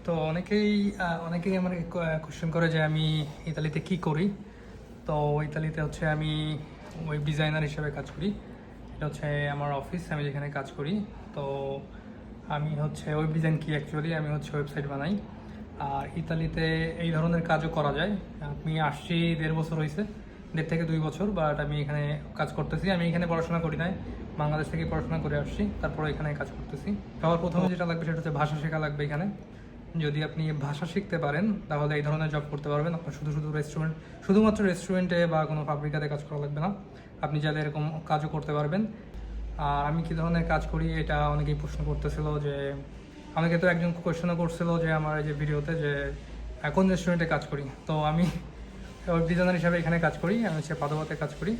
তো অনেকেই আমাকে কোশ্চেন করে যে আমি ইতালিতে কি করি। তো ইতালিতে হচ্ছে আমি ওয়েব ডিজাইনার হিসেবে কাজ করি। এটা হচ্ছে আমার অফিস, আমি যেখানে কাজ করি। তো আমি হচ্ছে ওয়েব ডিজাইন কি অ্যাকচুয়ালি আমি হচ্ছে ওয়েবসাইট বানাই। আর ইতালিতে এই ধরনের কাজও করা যায়। আমি আসছি 1.5 বছর হয়েছে, 1.5 থেকে 2 বছর, বাট আমি এখানে কাজ করতেছি। আমি এখানে পড়াশোনা করি নাই, বাংলাদেশ থেকে পড়াশোনা করে আসছি, তারপরে এখানে কাজ করতেছি। সবার প্রথমে যেটা লাগবে সেটা হচ্ছে ভাষা শেখা লাগবে এখানে। যদি আপনি ভাষা শিখতে পারেন তাহলে এই ধরনের জব করতে পারবেন। আপনার শুধুমাত্র রেস্টুরেন্টে বা কোনো ফাব্রিকাতে কাজ করা লাগবে না, আপনি চাইলে এরকম কাজও করতে পারবেন। আর আমি কী ধরনের কাজ করি এটা অনেকেই প্রশ্ন করতেছিল, যে আমাকে তো একজন কোয়েশ্চেনও করছিল যে আমার এই যে ভিডিওতে যে কোন রেস্টুরেন্টে কাজ করি। তো আমি ওয়েব ডিজাইনার হিসাবে এখানে কাজ করি, আমি হচ্ছে পাদোবাতে কাজ করি।